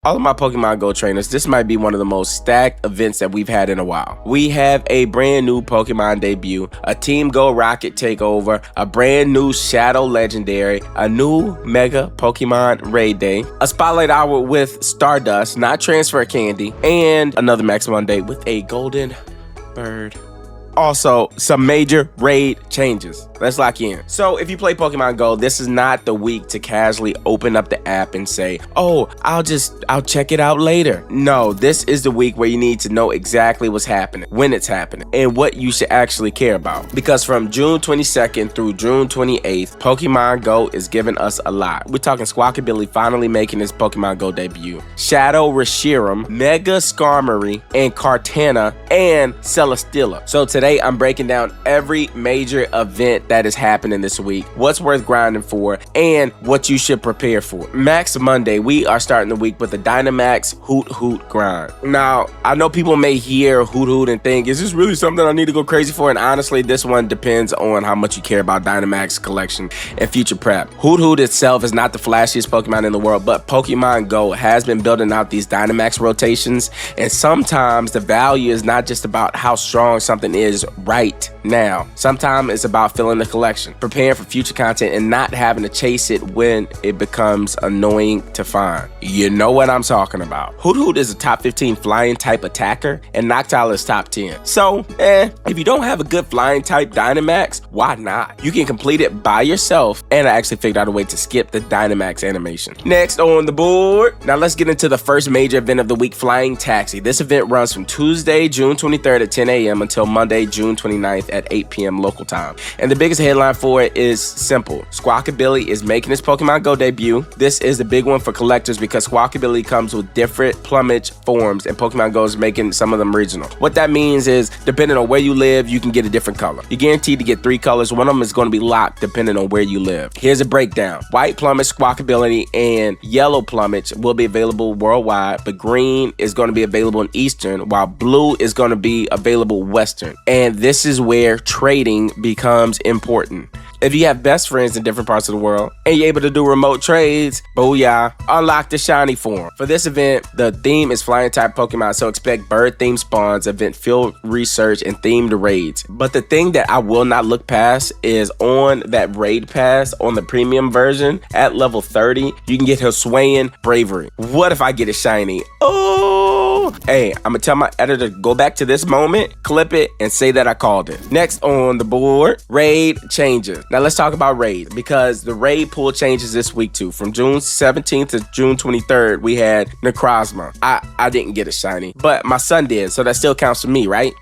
All of my Pokemon GO trainers, this might be one of the most stacked events that we've had in a while. We have a brand new Pokemon debut, a Team Go Rocket takeover, a brand new Shadow Legendary, a new Mega Pokemon Raid Day, a Spotlight Hour with Stardust, not Transfer Candy, and another Max Monday with a Golden Bird. Also, some major raid changes. Let's lock in. So if you play Pokemon GO, this is not the week to casually open up the app and say, oh, I'll check it out later. No, this is the week where you need to know exactly what's happening, when it's happening, and what you should actually care about. Because from June 22nd through June 28th, Pokemon GO is giving us a lot. We're talking Squawkabilly finally making his Pokemon GO debut, Shadow Reshiram, Mega Skarmory, and Kartana, and Celesteela. So today I'm breaking down every major event that is happening this week, what's worth grinding for, and what you should prepare for. Max Monday, we are starting the week with the Dynamax Hoothoot grind. Now, I know people may hear Hoothoot and think, is this really something I need to go crazy for? And honestly, this one depends on how much you care about Dynamax collection and future prep. Hoothoot itself is not the flashiest Pokemon in the world, but Pokemon GO has been building out these Dynamax rotations, and sometimes the value is not just about how strong something is right now. Sometimes it's about filling the collection, preparing for future content, and not having to chase it when it becomes annoying to find. You know what I'm talking about. Hoothoot is a top 15 flying type attacker, and Noctowl is top 10. So, if you don't have a good flying type Dynamax, why not? You can complete it by yourself, and I actually figured out a way to skip the Dynamax animation. Next on the board, now let's get into the first major event of the week, Flying Taxi. This event runs from Tuesday, June 23rd at 10 a.m. until Monday, June 29th at 8 p.m. local time. And the biggest headline for it is simple. Squawkabilly is making his Pokemon GO debut. This is the big one for collectors because Squawkabilly comes with different plumage forms, and Pokemon GO is making some of them regional. What that means is, depending on where you live, you can get a different color. You're guaranteed to get 3 colors. One of them is going to be locked depending on where you live. Here's a breakdown. White plumage Squawkabilly and yellow plumage will be available worldwide, but green is going to be available in Eastern, while blue is going to be available Western. And this is where trading becomes important. If you have best friends in different parts of the world and you're able to do remote trades, booyah, unlock the shiny form. For this event, the theme is flying type Pokemon, so expect bird themed spawns, event field research, and themed raids. But the thing that I will not look past is on that raid pass on the premium version at level 30, you can get Hisuian Bravery. What if I get a shiny? Oh, hey, I'm gonna tell my editor to go back to this moment, clip it, and say that I called it. Next on the board, raid changes. Now let's talk about raids, because the raid pool changes this week too. From June 17th to June 23rd, we had Necrozma. I didn't get a shiny, but my son did, so that still counts for me, right?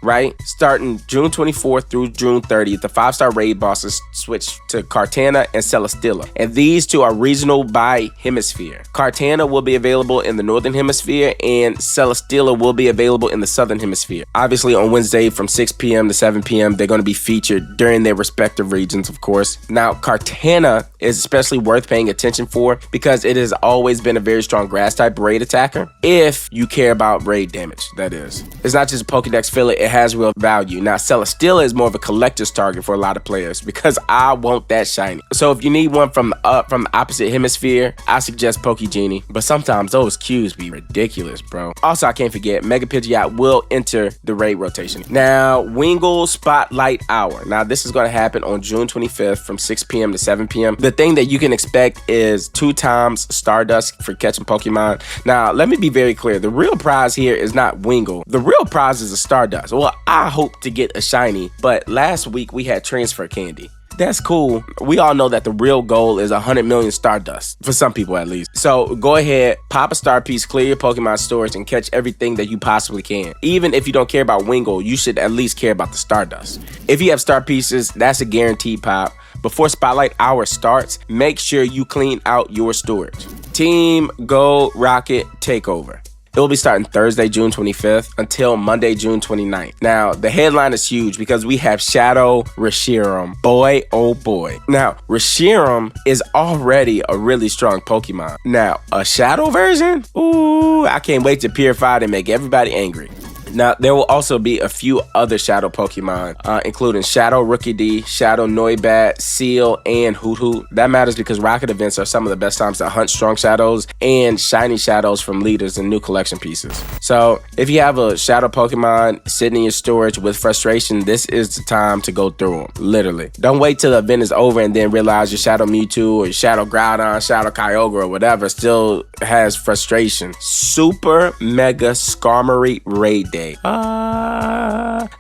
Starting June 24th through June 30th, the 5-star raid bosses switch to Kartana and Celesteela, and these two are regional by hemisphere. Kartana will be available in the northern hemisphere, and Celesteela will be available in the southern hemisphere. Obviously on Wednesday from 6 p.m. to 7 p.m. they're going to be featured during their respective regions, of course. Now, Kartana is especially worth paying attention for because it has always been a very strong grass type raid attacker. If you care about raid damage, that is. It's not just a Pokedex filler, it has real value. Now, Celesteela is more of a collector's target for a lot of players because I want that shiny. So if you need one from the opposite hemisphere, I suggest Pokegenie. But sometimes those queues be ridiculous, bro. Also, I can't forget, Mega Pidgeot will enter the raid rotation. Now, Wingull Spotlight Hour. Now, this is going to happen on June 25th from 6 p.m. to 7 p.m. The thing that you can expect is 2 times Stardust for catching Pokemon. Now, let me be very clear. The real prize here is not Wingull. The real prize is a Stardust. Well, I hope to get a shiny, but last week we had Transfer Candy. That's cool. We all know that the real goal is 100 million Stardust, for some people at least. So go ahead, pop a star piece, clear your Pokemon storage, and catch everything that you possibly can. Even if you don't care about Wingull, you should at least care about the Stardust. If you have star pieces, that's a guaranteed pop. Before Spotlight Hour starts, make sure you clean out your storage. Team Go Rocket Takeover. It will be starting Thursday, June 25th until Monday, June 29th. Now, the headline is huge because we have Shadow Reshiram. Boy, oh boy. Now, Reshiram is already a really strong Pokemon. Now, a Shadow version? Ooh, I can't wait to purify it and make everybody angry. Now, there will also be a few other Shadow Pokemon, including Shadow Rookie D, Shadow Noibat, Seal, and Hoothoot. That matters because Rocket events are some of the best times to hunt strong Shadows and shiny Shadows from leaders and new collection pieces. So, if you have a Shadow Pokemon sitting in your storage with frustration, this is the time to go through them, literally. Don't wait till the event is over and then realize your Shadow Mewtwo or your Shadow Groudon, Shadow Kyogre, or whatever still has frustration. Super Mega Skarmory Raid Day.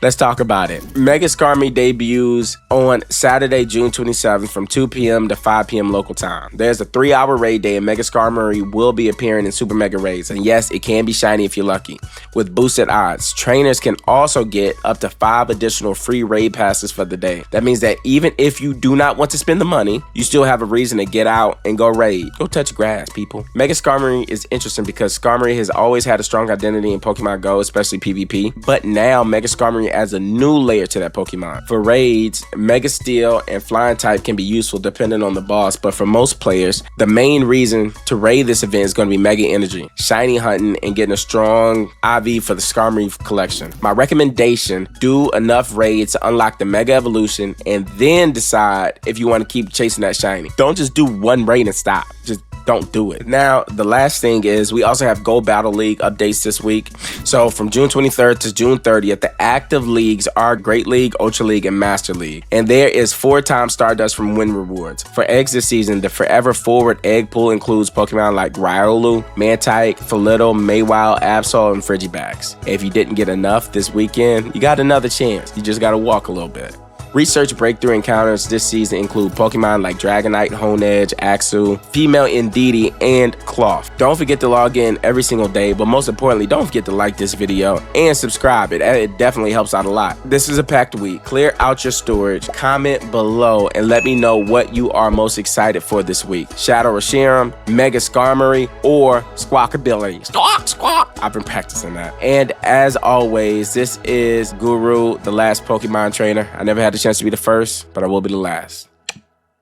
Let's talk about it. Mega Skarmory debuts on Saturday, June 27th from 2 p.m. to 5 p.m. local time. There's a 3-hour raid day and Mega Skarmory will be appearing in Super Mega Raids. And yes, it can be shiny if you're lucky. With boosted odds, trainers can also get up to 5 additional free raid passes for the day. That means that even if you do not want to spend the money, you still have a reason to get out and go raid. Go touch grass, people. Mega Skarmory is interesting because Skarmory has always had a strong identity in Pokemon GO, especially PvP. But now Mega Skarmory adds a new layer to that Pokemon. For raids, Mega Steel and Flying type can be useful depending on the boss, but for most players, the main reason to raid this event is going to be Mega Energy, shiny hunting, and getting a strong IV for the Skarmory collection. My recommendation, do enough raids to unlock the Mega Evolution and then decide if you want to keep chasing that shiny. Don't just do one raid and stop. Just don't do it. Now, the last thing is we also have Go Battle League updates this week. So from June 23rd to June 30th, the active leagues are Great League, Ultra League, and Master League. And there is 4-time Stardust from win rewards. For eggs this season, the Forever Forward egg pool includes Pokemon like Riolu, Mantike, Falidol, Mawile, Absol, and Frigibax. If you didn't get enough this weekend, you got another chance. You just gotta walk a little bit. Research breakthrough encounters this season include Pokemon like Dragonite, Honedge, Axew, Female Indeedee, and Cloth. Don't forget to log in every single day, but most importantly, don't forget to like this video and subscribe. It definitely helps out a lot. This is a packed week. Clear out your storage, comment below, and let me know what you are most excited for this week. Shadow Reshiram, Mega Skarmory, or Squawkabilly. Squawk, squawk! I've been practicing that. And as always, this is Guru, the last Pokemon trainer. I never had a chance to be the first, but I will be the last.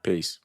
Peace.